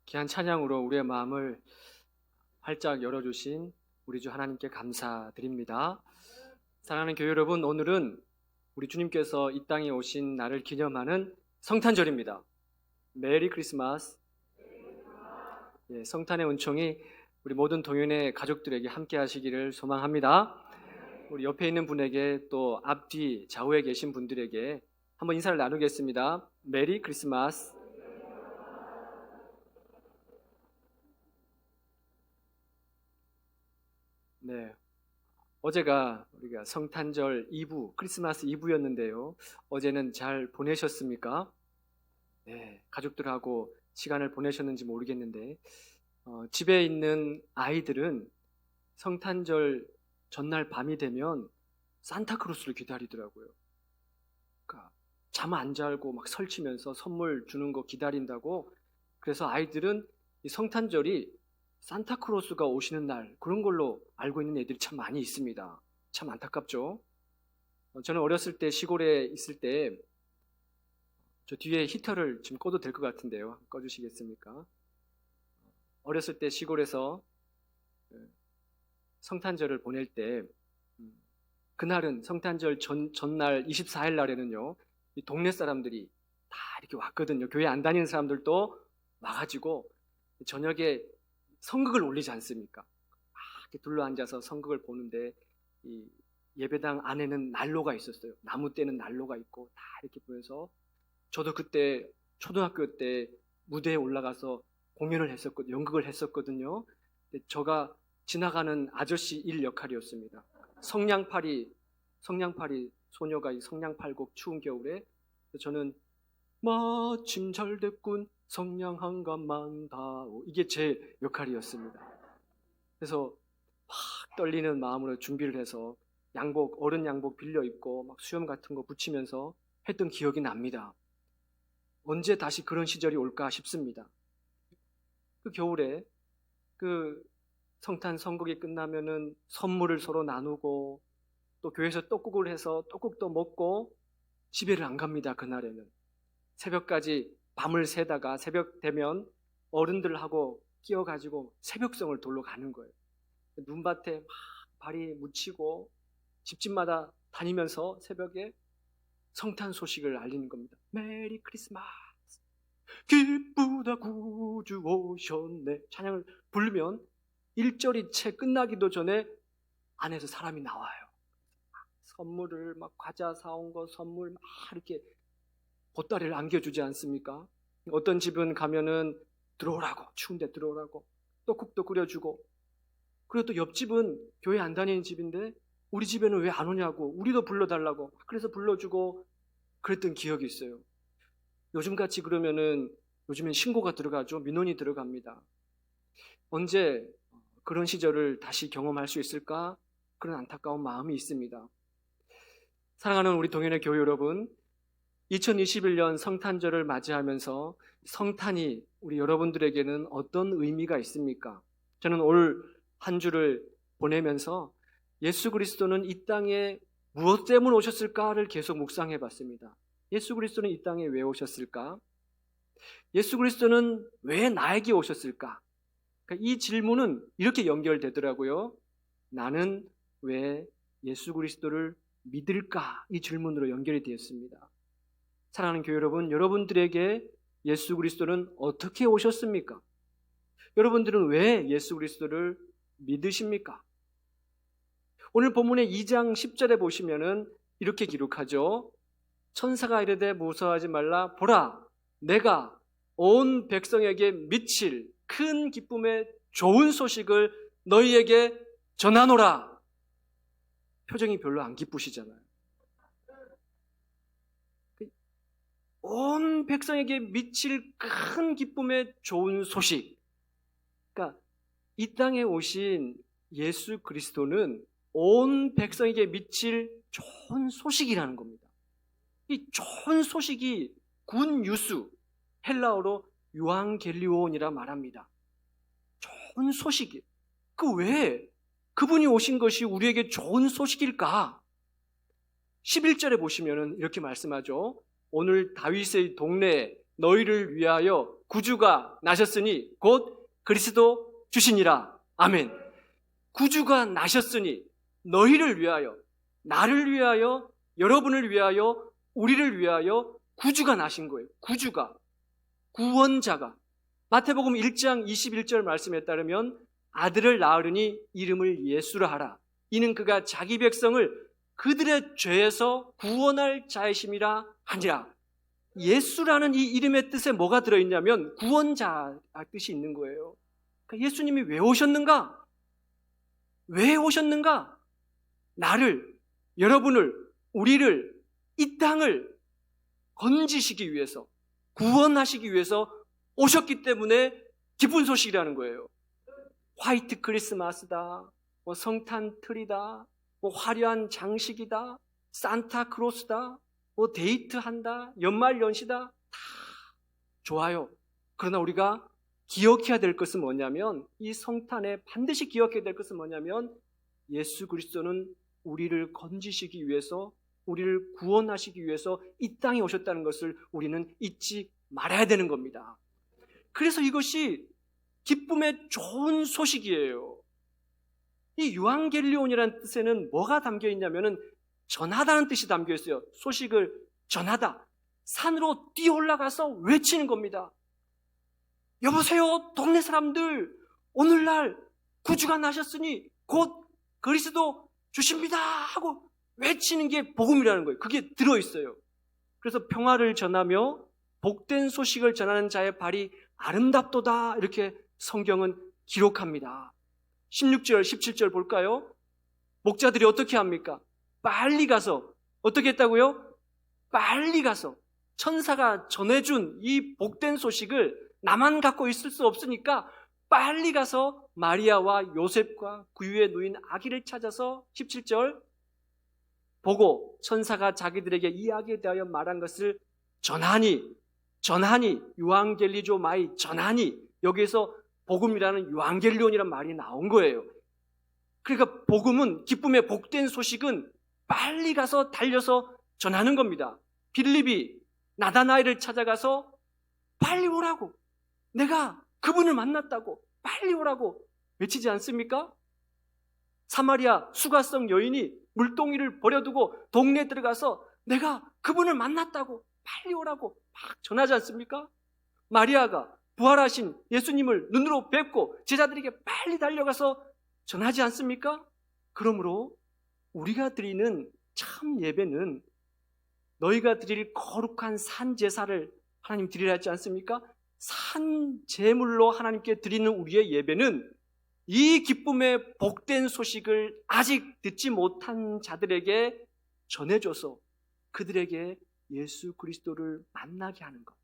귀한 찬양으로 우리의 마음을 활짝 열어주신 우리 주 하나님께 감사드립니다. 사랑하는 교회 여러분, 오늘은 우리 주님께서 이 땅에 오신 날을 기념하는 성탄절입니다. 메리 크리스마스. 성탄의 은총이 우리 모든 동현의 가족들에게 함께 하시기를 소망합니다. 우리 옆에 있는 분에게 또 앞뒤 좌우에 계신 분들에게 한번 인사를 나누겠습니다. 메리 크리스마스. 네, 어제가 우리가 성탄절 이브, 크리스마스 이브였는데요. 어제는 잘 보내셨습니까? 네, 가족들하고 시간을 보내셨는지 모르겠는데 집에 있는 아이들은 성탄절 전날 밤이 되면 산타크로스를 기다리더라고요. 그러니까 잠 안 자고 막 설치면서 선물 주는 거 기다린다고. 그래서 아이들은 이 성탄절이 산타크로스가 오시는 날, 그런 걸로 알고 있는 애들이 참 많이 있습니다. 참 안타깝죠. 저는 어렸을 때 시골에 있을 때 저 뒤에 히터를 지금 꺼도 될 것 같은데요. 꺼주시겠습니까? 어렸을 때 시골에서 성탄절을 보낼 때 그날은 성탄절 전날 24일 날에는요, 이 동네 사람들이 다 이렇게 왔거든요. 교회 안 다니는 사람들도 와가지고 저녁에 성극을 올리지 않습니까? 이렇게 둘러앉아서 성극을 보는데 이 예배당 안에는 난로가 있었어요. 나무 떼는 난로가 있고 다 이렇게 보면서, 저도 그때 초등학교 때 무대에 올라가서 공연을 했었거든요. 연극을 했었거든요. 근데 제가 지나가는 아저씨 일 역할이었습니다. 성냥팔이 소녀가 이 성냥팔곡 추운 겨울에, 저는 마침 잘 됐군 성냥 한 갑만 다오, 이게 제 역할이었습니다. 그래서 막 떨리는 마음으로 준비를 해서 양복, 어른 양복 빌려 입고 막 수염 같은 거 붙이면서 했던 기억이 납니다. 언제 다시 그런 시절이 올까 싶습니다. 그 겨울에 그 성탄 선곡이 끝나면은 선물을 서로 나누고 또 교회에서 떡국을 해서 떡국도 먹고 집에를 안 갑니다. 그날에는 새벽까지 밤을 새다가 새벽 되면 어른들하고 끼어가지고 새벽성을 돌러 가는 거예요. 눈밭에 막 발이 묻히고 집집마다 다니면서 새벽에 성탄 소식을 알리는 겁니다. 메리 크리스마스, 기쁘다 구주 오셨네, 찬양을 부르면 1절이 채 끝나기도 전에 안에서 사람이 나와요. 선물을 막 과자 사온 거 선물 막 이렇게 보따리를 안겨주지 않습니까? 어떤 집은 가면은 들어오라고, 추운데 들어오라고 떡국도 끓여주고, 그리고 또 옆집은 교회 안 다니는 집인데 우리 집에는 왜 안 오냐고, 우리도 불러달라고, 그래서 불러주고 그랬던 기억이 있어요. 요즘같이 그러면은 요즘엔 신고가 들어가죠. 민원이 들어갑니다. 언제 그런 시절을 다시 경험할 수 있을까? 그런 안타까운 마음이 있습니다. 사랑하는 우리 동현의 교회 여러분, 2021년 성탄절을 맞이하면서 성탄이 우리 여러분들에게는 어떤 의미가 있습니까? 저는 올 한 주를 보내면서 예수 그리스도는 이 땅에 무엇 때문에 오셨을까를 계속 묵상해 봤습니다. 예수 그리스도는 이 땅에 왜 오셨을까? 예수 그리스도는 왜 나에게 오셨을까? 그러니까 이 질문은 이렇게 연결되더라고요. 나는 왜 예수 그리스도를 믿을까? 이 질문으로 연결이 되었습니다. 사랑하는 교회 여러분, 여러분들에게 예수 그리스도는 어떻게 오셨습니까? 여러분들은 왜 예수 그리스도를 믿으십니까? 오늘 본문의 2장 10절에 보시면은 이렇게 기록하죠. 천사가 이르되 무서워하지 말라, 보라 내가 온 백성에게 미칠 큰 기쁨의 좋은 소식을 너희에게 전하노라. 표정이 별로 안 기쁘시잖아요. 온 백성에게 미칠 큰 기쁨의 좋은 소식. 그러니까 이 땅에 오신 예수 그리스도는 온 백성에게 미칠 좋은 소식이라는 겁니다. 이 좋은 소식이 굿 뉴스, 헬라어로 유앙겔리온이라 말합니다. 좋은 소식이. 그 왜 그분이 오신 것이 우리에게 좋은 소식일까? 11절에 보시면은 이렇게 말씀하죠. 오늘 다윗의 동네에 너희를 위하여 구주가 나셨으니 곧 그리스도 주시니라. 아멘. 구주가 나셨으니 너희를 위하여, 나를 위하여, 여러분을 위하여, 우리를 위하여 구주가 나신 거예요. 구주가, 구원자가. 마태복음 1장 21절 말씀에 따르면 아들을 낳으려니 이름을 예수라 하라. 이는 그가 자기 백성을 그들의 죄에서 구원할 자이심이라 하니라. 예수라는 이 이름의 뜻에 뭐가 들어있냐면 구원자 뜻이 있는 거예요. 그러니까 예수님이 왜 오셨는가? 왜 오셨는가? 나를, 여러분을, 우리를, 이 땅을 건지시기 위해서, 구원하시기 위해서 오셨기 때문에 기쁜 소식이라는 거예요. 화이트 크리스마스다, 뭐 성탄 트리다, 뭐 화려한 장식이다, 산타크로스다, 뭐 데이트한다, 연말연시다, 다 좋아요. 그러나 우리가 기억해야 될 것은 뭐냐면, 이 성탄에 반드시 기억해야 될 것은 뭐냐면, 예수 그리스도는 우리를 건지시기 위해서, 우리를 구원하시기 위해서 이 땅에 오셨다는 것을 우리는 잊지 말아야 되는 겁니다. 그래서 이것이 기쁨의 좋은 소식이에요. 이 유앙겔리온이라는 뜻에는 뭐가 담겨 있냐면은 전하다는 뜻이 담겨 있어요. 소식을 전하다. 산으로 뛰어 올라가서 외치는 겁니다. 여보세요, 동네 사람들, 오늘날 구주가 나셨으니 곧 그리스도 주십니다 하고 외치는 게 복음이라는 거예요. 그게 들어있어요. 그래서 평화를 전하며 복된 소식을 전하는 자의 발이 아름답도다, 이렇게 성경은 기록합니다. 16절, 17절 볼까요? 목자들이 어떻게 합니까? 빨리 가서, 어떻게 했다고요? 빨리 가서 천사가 전해준 이 복된 소식을 나만 갖고 있을 수 없으니까 빨리 가서 마리아와 요셉과 구유에 누인 아기를 찾아서 17절 보고 천사가 자기들에게 이 아기에 대하여 말한 것을 전하니, 유앙겔리조 마이 전하니, 여기에서 복음이라는 유앙겔리온이라는 말이 나온 거예요. 그러니까 복음은, 기쁨의 복된 소식은 빨리 가서 달려서 전하는 겁니다. 빌립이 나다나엘을 찾아가서 빨리 오라고, 내가 그분을 만났다고 빨리 오라고 외치지 않습니까? 사마리아 수가성 여인이 물동이를 버려두고 동네에 들어가서 내가 그분을 만났다고 빨리 오라고 막 전하지 않습니까? 마리아가 부활하신 예수님을 눈으로 뵙고 제자들에게 빨리 달려가서 전하지 않습니까? 그러므로 우리가 드리는 참 예배는, 너희가 드릴 거룩한 산 제사를 하나님 드리라 했지 않습니까? 산 제물로 하나님께 드리는 우리의 예배는 이 기쁨의 복된 소식을 아직 듣지 못한 자들에게 전해줘서 그들에게 예수 그리스도를 만나게 하는 것,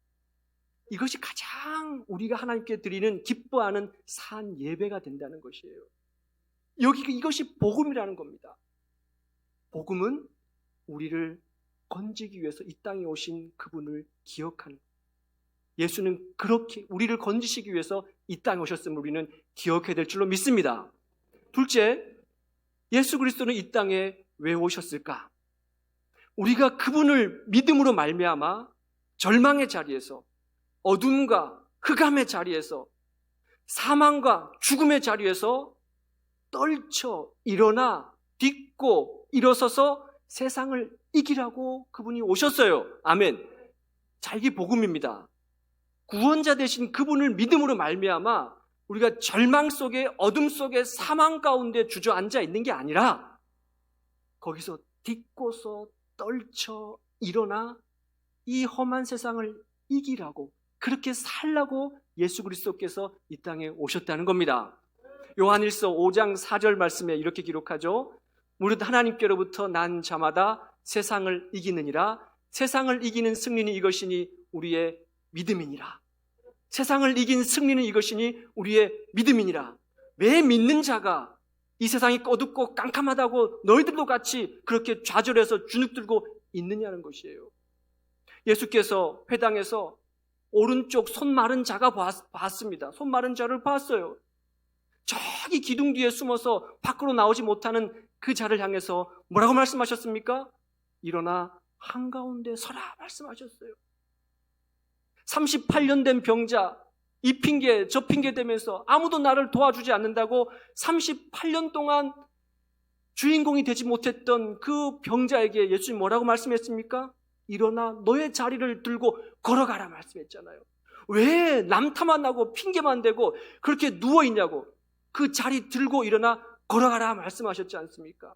이것이 가장 우리가 하나님께 드리는 기뻐하는 산 예배가 된다는 것이에요. 이것이 복음이라는 겁니다. 복음은 우리를 건지기 위해서 이 땅에 오신 그분을 기억하는 것. 예수는 그렇게 우리를 건지시기 위해서 이 땅에 오셨음을 우리는 기억해야 될 줄로 믿습니다. 둘째, 예수 그리스도는 이 땅에 왜 오셨을까? 우리가 그분을 믿음으로 말미암아 절망의 자리에서, 어둠과 흑암의 자리에서, 사망과 죽음의 자리에서 떨쳐 일어나 딛고 일어서서 세상을 이기라고 그분이 오셨어요. 아멘. 자, 이게 복음입니다. 구원자 되신 그분을 믿음으로 말미암아 우리가 절망 속에, 어둠 속에, 사망 가운데 주저앉아 있는 게 아니라 거기서 딛고서 떨쳐 일어나 이 험한 세상을 이기라고, 그렇게 살라고 예수 그리스도께서 이 땅에 오셨다는 겁니다. 요한일서 5장 4절 말씀에 이렇게 기록하죠. 무릇 하나님께로부터 난 자마다 세상을 이기느니라. 세상을 이기는 승리는 이것이니 우리의 믿음이니라. 세상을 이긴 승리는 이것이니 우리의 믿음이니라. 왜 믿는 자가 이 세상이 어둡고 깜깜하다고 너희들도 같이 그렇게 좌절해서 주눅들고 있느냐는 것이에요. 예수께서 회당에서 오른쪽 손 마른 자가 봤습니다. 손 마른 자를 봤어요. 저기 기둥 뒤에 숨어서 밖으로 나오지 못하는 그 자를 향해서 뭐라고 말씀하셨습니까? 일어나 한가운데 서라 말씀하셨어요. 38년 된 병자, 이 핑계 저 핑계 대면서 아무도 나를 도와주지 않는다고 38년 동안 주인공이 되지 못했던 그 병자에게 예수님 뭐라고 말씀했습니까? 일어나 너의 자리를 들고 걸어가라 말씀했잖아요. 왜 남탓만 하고 핑계만 대고 그렇게 누워있냐고. 그 자리 들고 일어나 걸어가라 말씀하셨지 않습니까?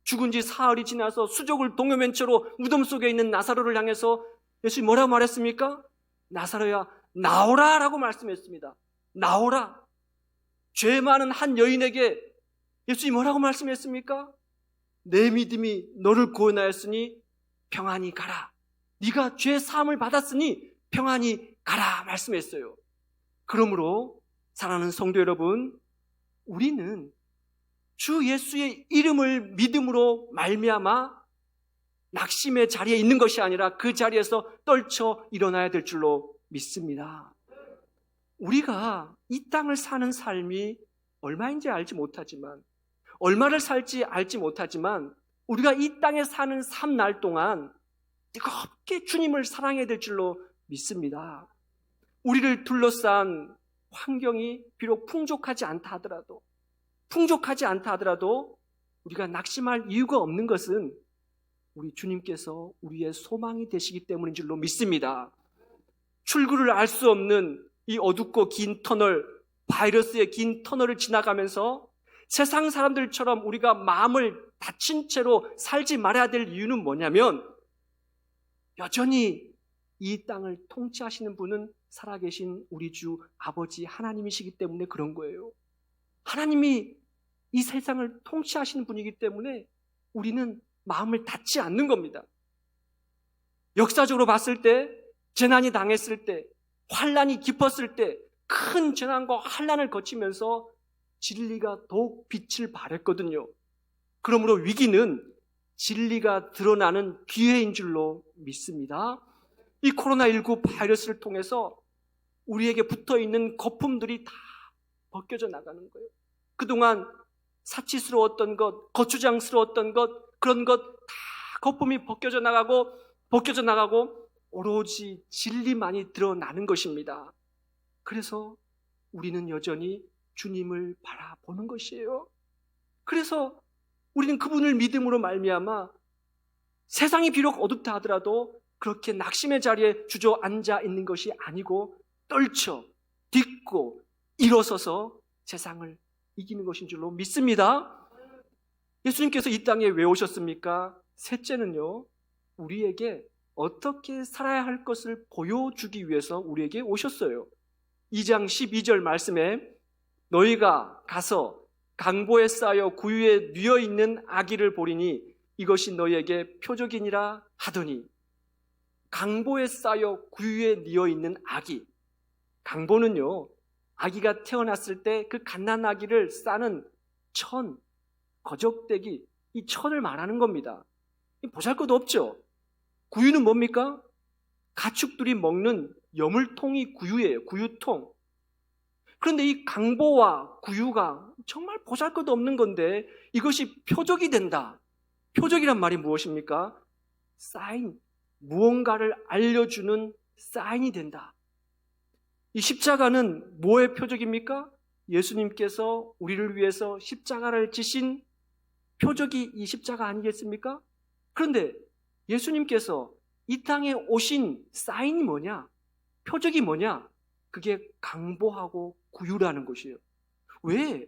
죽은 지 사흘이 지나서 수족을 동여맨 채로 무덤 속에 있는 나사로를 향해서 예수님 뭐라고 말했습니까? 나사로야 나오라 라고 말씀했습니다. 나오라. 죄 많은 한 여인에게 예수님 뭐라고 말씀했습니까? 내 믿음이 너를 구원하였으니 평안히 가라. 네가 죄 사함을 받았으니 평안히 가라 말씀했어요. 그러므로 사랑하는 성도 여러분, 우리는 주 예수의 이름을 믿음으로 말미암아 낙심의 자리에 있는 것이 아니라 그 자리에서 떨쳐 일어나야 될 줄로 믿습니다. 우리가 이 땅을 사는 삶이 얼마인지 알지 못하지만, 얼마를 살지 알지 못하지만 우리가 이 땅에 사는 삶날 동안 뜨겁게 주님을 사랑해야 될 줄로 믿습니다. 우리를 둘러싼 환경이 비록 풍족하지 않다 하더라도 우리가 낙심할 이유가 없는 것은 우리 주님께서 우리의 소망이 되시기 때문인 줄로 믿습니다. 출구를 알 수 없는 이 어둡고 긴 터널, 바이러스의 긴 터널을 지나가면서 세상 사람들처럼 우리가 마음을 닫힌 채로 살지 말아야 될 이유는 뭐냐면, 여전히 이 땅을 통치하시는 분은 살아계신 우리 주 아버지 하나님이시기 때문에 그런 거예요. 하나님이 이 세상을 통치하시는 분이기 때문에 우리는 마음을 닫지 않는 겁니다. 역사적으로 봤을 때, 재난이 당했을 때, 환란이 깊었을 때 큰 재난과 환란을 거치면서 진리가 더욱 빛을 발했거든요. 그러므로 위기는 진리가 드러나는 기회인 줄로 믿습니다. 이 코로나19 바이러스를 통해서 우리에게 붙어있는 거품들이 다 벗겨져 나가는 거예요. 그동안 사치스러웠던 것, 거추장스러웠던 것, 그런 것 다 거품이 벗겨져 나가고 오로지 진리만이 드러나는 것입니다. 그래서 우리는 여전히 주님을 바라보는 것이에요. 그래서 우리는 그분을 믿음으로 말미암아 세상이 비록 어둡다 하더라도 그렇게 낙심의 자리에 주저앉아 있는 것이 아니고 떨쳐 딛고 일어서서 세상을 이기는 것인 줄로 믿습니다. 예수님께서 이 땅에 왜 오셨습니까? 셋째는요, 우리에게 어떻게 살아야 할 것을 보여주기 위해서 우리에게 오셨어요. 2장 12절 말씀에 너희가 가서 강보에 쌓여 구유에 뉘어 있는 아기를 보리니 이것이 너희에게 표적이니라 하더니, 강보에 쌓여 구유에 뉘어 있는 아기. 강보는요, 아기가 태어났을 때 그 갓난아기를 싸는 천, 거적대기, 이 천을 말하는 겁니다. 보잘것도 없죠. 구유는 뭡니까? 가축들이 먹는 여물통이 구유예요. 구유통. 그런데 이 강보와 구유가 정말 보잘것도 없는 건데 이것이 표적이 된다. 표적이란 말이 무엇입니까? 사인, 무언가를 알려주는 사인이 된다. 이 십자가는 뭐의 표적입니까? 예수님께서 우리를 위해서 십자가를 지신 표적이 이 십자가 아니겠습니까? 그런데 예수님께서 이 땅에 오신 사인이 뭐냐? 표적이 뭐냐? 그게 강보하고 구유라는 것이에요. 왜?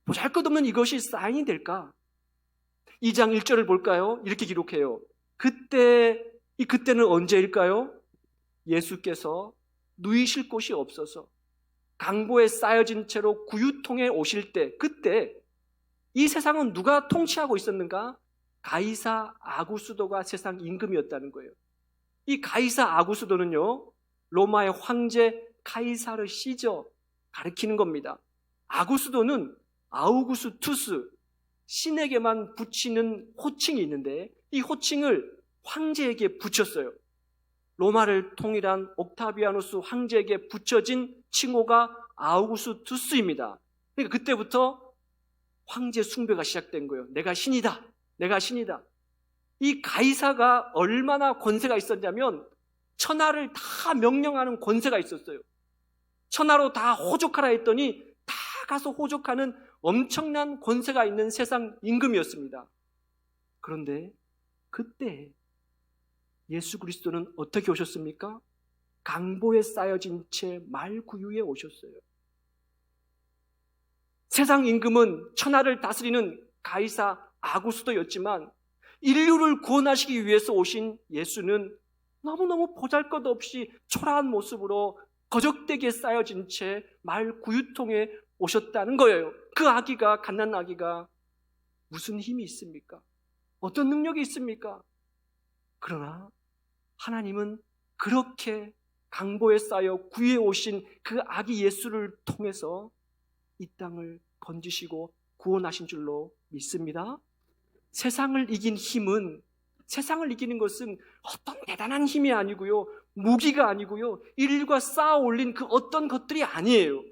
보잘것없는 이것이 사인이 될까? 2장 1절을 볼까요? 이렇게 기록해요. 그때는 언제일까요? 예수께서 누이실 곳이 없어서 강보에 쌓여진 채로 구유통에 오실 때, 그때 이 세상은 누가 통치하고 있었는가? 가이사 아구스도가 세상 임금이었다는 거예요. 이 가이사 아구스도는요, 로마의 황제 카이사르 시저 가리키는 겁니다. 아구스도는 아우구스투스, 신에게만 붙이는 호칭이 있는데 이 호칭을 황제에게 붙였어요. 로마를 통일한 옥타비아누스 황제에게 붙여진 칭호가 아우구스투스입니다. 그러니까 그때부터 황제 숭배가 시작된 거예요. 내가 신이다. 내가 신이다. 이 가이사가 얼마나 권세가 있었냐면 천하를 다 명령하는 권세가 있었어요. 천하로 다 호족하라 했더니 다 가서 호족하는 엄청난 권세가 있는 세상 임금이었습니다. 그런데 그때 예수 그리스도는 어떻게 오셨습니까? 강보에 쌓여진 채 말구유에 오셨어요. 세상 임금은 천하를 다스리는 가이사 아구스도였지만 인류를 구원하시기 위해서 오신 예수는 너무너무 보잘것없이 초라한 모습으로 거적대기에 쌓여진 채 말구유통에 오셨다는 거예요. 그 아기가, 갓난 아기가 무슨 힘이 있습니까? 어떤 능력이 있습니까? 그러나 하나님은 그렇게 강보에 쌓여 구해 오신 그 아기 예수를 통해서 이 땅을 건지시고 구원하신 줄로 믿습니다. 세상을 이긴 힘은, 세상을 이기는 것은 어떤 대단한 힘이 아니고요, 무기가 아니고요, 인류가 쌓아 올린 그 어떤 것들이 아니에요.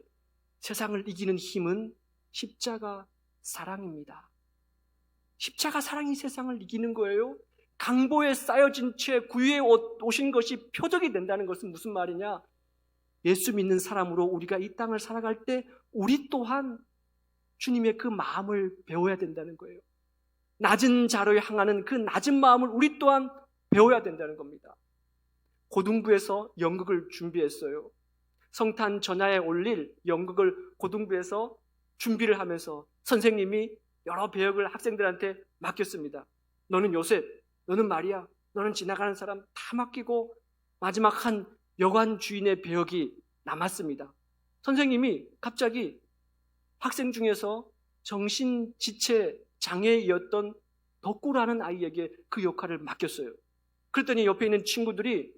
세상을 이기는 힘은 십자가 사랑입니다. 십자가 사랑이 세상을 이기는 거예요. 강보에 쌓여진 채 구유에 오신 것이 표적이 된다는 것은 무슨 말이냐? 예수 믿는 사람으로 우리가 이 땅을 살아갈 때 우리 또한 주님의 그 마음을 배워야 된다는 거예요. 낮은 자로 향하는 그 낮은 마음을 우리 또한 배워야 된다는 겁니다. 고등부에서 연극을 준비했어요. 성탄 전야에 올릴 연극을 고등부에서 준비를 하면서 선생님이 여러 배역을 학생들한테 맡겼습니다. 너는 요셉, 너는 마리아, 너는 지나가는 사람 다 맡기고 마지막 한 여관 주인의 배역이 남았습니다. 선생님이 갑자기 학생 중에서 정신지체 장애이었던 덕구라는 아이에게 그 역할을 맡겼어요. 그랬더니 옆에 있는 친구들이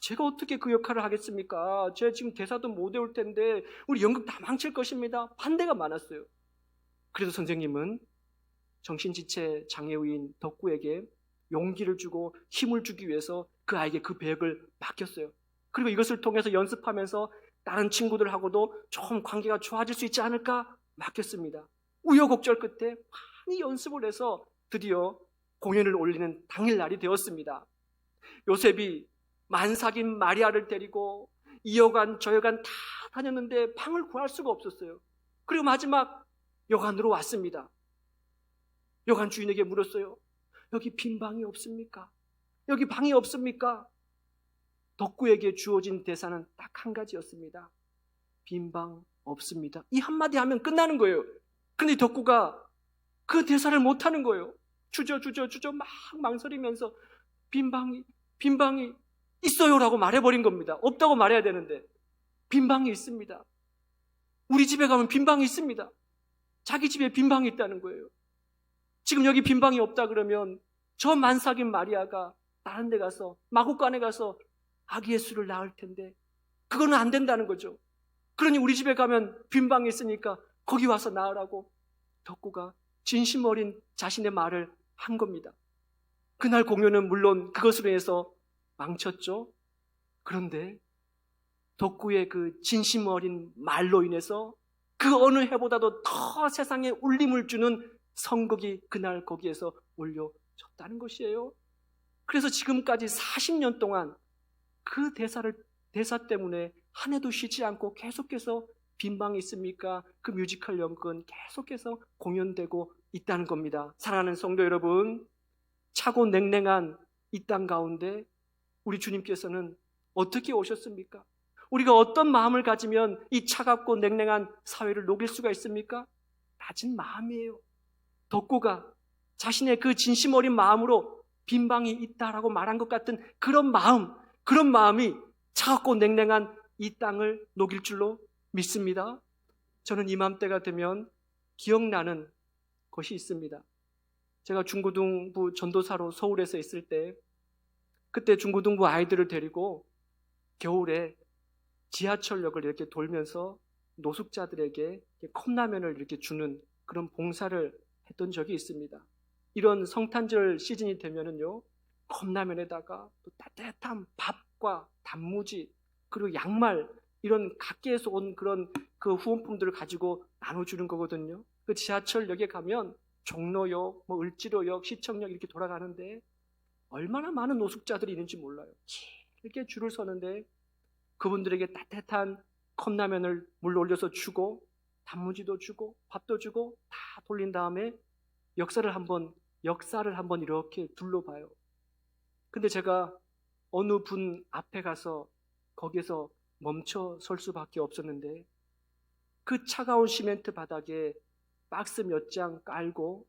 제가 어떻게 그 역할을 하겠습니까? 제가 지금 대사도 못 외울 텐데 우리 연극 다 망칠 것입니다. 반대가 많았어요. 그래서 선생님은 정신지체 장애우인 덕구에게 용기를 주고 힘을 주기 위해서 그 아이에게 그 배역을 맡겼어요. 그리고 이것을 통해서 연습하면서 다른 친구들하고도 좀 관계가 좋아질 수 있지 않을까 맡겼습니다. 우여곡절 끝에 많이 연습을 해서 드디어 공연을 올리는 당일날이 되었습니다. 요셉이 만삭인 마리아를 데리고 이 여관 저 여관 다 다녔는데 방을 구할 수가 없었어요. 그리고 마지막 여관으로 왔습니다. 여관 주인에게 물었어요. 여기 빈 방이 없습니까? 여기 방이 없습니까? 덕구에게 주어진 대사는 딱 한 가지였습니다. 빈 방 없습니다. 이 한마디 하면 끝나는 거예요. 근데 덕구가 그 대사를 못하는 거예요. 주저 막 망설이면서 빈 방이 있어요라고 말해버린 겁니다. 없다고 말해야 되는데 빈 방이 있습니다. 우리 집에 가면 빈 방이 있습니다. 자기 집에 빈 방이 있다는 거예요. 지금 여기 빈 방이 없다 그러면 저 만삭인 마리아가 다른 데 가서 마구간에 가서 아기 예수를 낳을 텐데 그거는 안 된다는 거죠. 그러니 우리 집에 가면 빈 방이 있으니까 거기 와서 낳으라고 덕구가 진심 어린 자신의 말을 한 겁니다. 그날 공연은 물론 그것으로 인해서 망쳤죠. 그런데 덕구의 그 진심 어린 말로 인해서 그 어느 해보다도 더 세상에 울림을 주는 성곡이 그날 거기에서 올려졌다는 것이에요. 그래서 지금까지 40년 동안 그 대사 때문에 한 해도 쉬지 않고 계속해서 빈방이 있습니까? 그 뮤지컬 연극은 계속해서 공연되고 있다는 겁니다. 사랑하는 성도 여러분, 차고 냉랭한 이 땅 가운데 우리 주님께서는 어떻게 오셨습니까? 우리가 어떤 마음을 가지면 이 차갑고 냉랭한 사회를 녹일 수가 있습니까? 낮은 마음이에요. 덕구가 자신의 그 진심 어린 마음으로 빈방이 있다라고 말한 것 같은 그런 마음이 차갑고 냉랭한 이 땅을 녹일 줄로 믿습니다. 저는 이맘때가 되면 기억나는 것이 있습니다. 제가 중고등부 전도사로 서울에서 있을 때 그때 중고등부 아이들을 데리고 겨울에 지하철역을 이렇게 돌면서 노숙자들에게 컵라면을 이렇게 주는 그런 봉사를 했던 적이 있습니다. 이런 성탄절 시즌이 되면은요, 컵라면에다가 또 따뜻한 밥과 단무지 그리고 양말 이런 각계에서 온 그런 그 후원품들을 가지고 나눠주는 거거든요. 그 지하철역에 가면 종로역, 을지로역, 시청역 이렇게 돌아가는데 얼마나 많은 노숙자들이 있는지 몰라요. 이렇게 줄을 서는데 그분들에게 따뜻한 컵라면을 물 올려서 주고 단무지도 주고 밥도 주고 다 돌린 다음에 역사를 한번 이렇게 둘러봐요. 근데 제가 어느 분 앞에 가서 거기에서 멈춰 설 수밖에 없었는데 그 차가운 시멘트 바닥에 박스 몇 장 깔고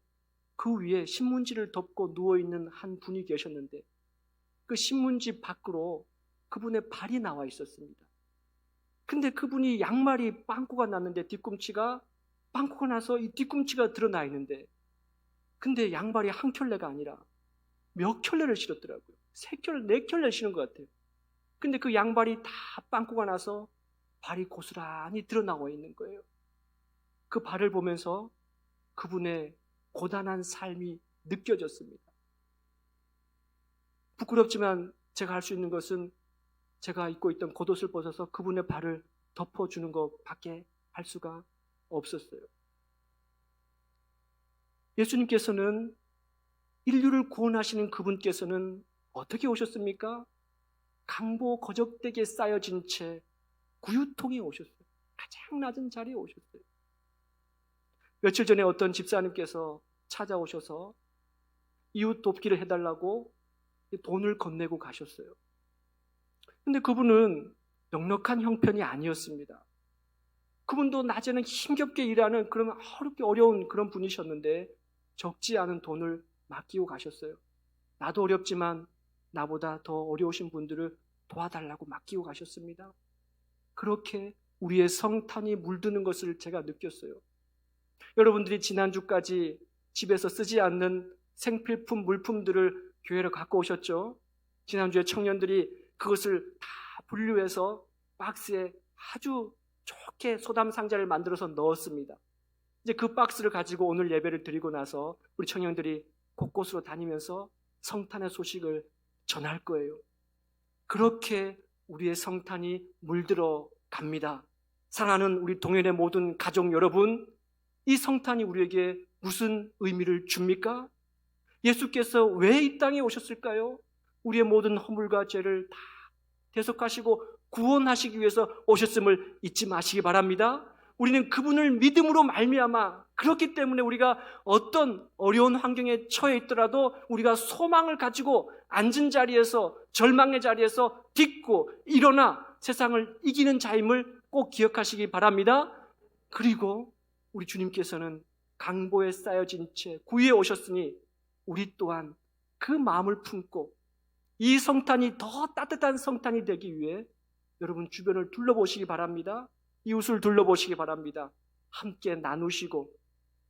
그 위에 신문지를 덮고 누워있는 한 분이 계셨는데 그 신문지 밖으로 그분의 발이 나와 있었습니다. 근데 그분이 양말이 빵꾸가 났는데 뒤꿈치가 빵꾸가 나서 이 뒤꿈치가 드러나 있는데 근데 양발이 한 켤레가 아니라 몇 켤레를 신었더라고요. 3켤레, 4켤레 신은 것 같아요. 근데 그 양발이 다 빵꾸가 나서 발이 고스란히 드러나와 있는 거예요. 그 발을 보면서 그분의 고단한 삶이 느껴졌습니다. 부끄럽지만 제가 할 수 있는 것은 제가 입고 있던 겉옷을 벗어서 그분의 발을 덮어주는 것밖에 할 수가 없었어요. 예수님께서는 인류를 구원하시는 그분께서는 어떻게 오셨습니까? 강보 거적되게 쌓여진 채 구유통에 오셨어요. 가장 낮은 자리에 오셨어요. 며칠 전에 어떤 집사님께서 찾아오셔서 이웃 돕기를 해달라고 돈을 건네고 가셨어요. 근데 그분은 넉넉한 형편이 아니었습니다. 그분도 낮에는 힘겹게 일하는 그런 어려운 그런 분이셨는데 적지 않은 돈을 맡기고 가셨어요. 나도 어렵지만 나보다 더 어려우신 분들을 도와달라고 맡기고 가셨습니다. 그렇게 우리의 성탄이 물드는 것을 제가 느꼈어요. 여러분들이 지난주까지 집에서 쓰지 않는 생필품, 물품들을 교회로 갖고 오셨죠? 지난주에 청년들이 그것을 다 분류해서 박스에 아주 좋게 소담 상자를 만들어서 넣었습니다. 이제 그 박스를 가지고 오늘 예배를 드리고 나서 우리 청년들이 곳곳으로 다니면서 성탄의 소식을 전할 거예요. 그렇게 우리의 성탄이 물들어 갑니다. 사랑하는 우리 동현의 모든 가족 여러분, 이 성탄이 우리에게 무슨 의미를 줍니까? 예수께서 왜 이 땅에 오셨을까요? 우리의 모든 허물과 죄를 다 대속하시고 구원하시기 위해서 오셨음을 잊지 마시기 바랍니다. 우리는 그분을 믿음으로 말미암아 그렇기 때문에 우리가 어떤 어려운 환경에 처해 있더라도 우리가 소망을 가지고 앉은 자리에서 절망의 자리에서 딛고 일어나 세상을 이기는 자임을 꼭 기억하시기 바랍니다. 그리고 우리 주님께서는 강보에 쌓여진 채 구유에 오셨으니 우리 또한 그 마음을 품고 이 성탄이 더 따뜻한 성탄이 되기 위해 여러분 주변을 둘러보시기 바랍니다. 이웃을 둘러보시기 바랍니다. 함께 나누시고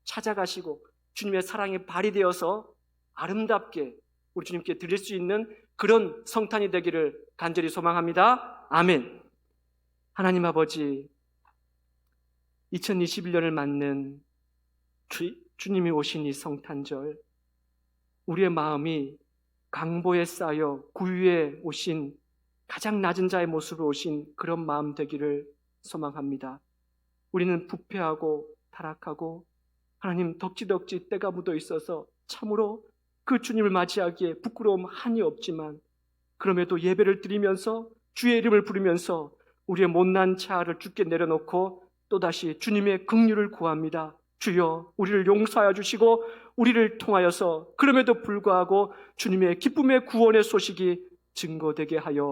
찾아가시고 주님의 사랑에 발휘되어서 아름답게 우리 주님께 드릴 수 있는 그런 성탄이 되기를 간절히 소망합니다. 아멘. 하나님 아버지, 2021년을 맞는 주님이 오신 이 성탄절, 우리의 마음이 강보에 쌓여 구유에 오신 가장 낮은 자의 모습으로 오신 그런 마음 되기를 소망합니다. 우리는 부패하고 타락하고 하나님 덕지덕지 때가 묻어 있어서 참으로 그 주님을 맞이하기에 부끄러움 한이 없지만 그럼에도 예배를 드리면서 주의 이름을 부르면서 우리의 못난 자아를 주께 내려놓고 또다시 주님의 긍휼을 구합니다. 주여 우리를 용서하여 주시고 우리를 통하여서 그럼에도 불구하고 주님의 기쁨의 구원의 소식이 증거되게 하여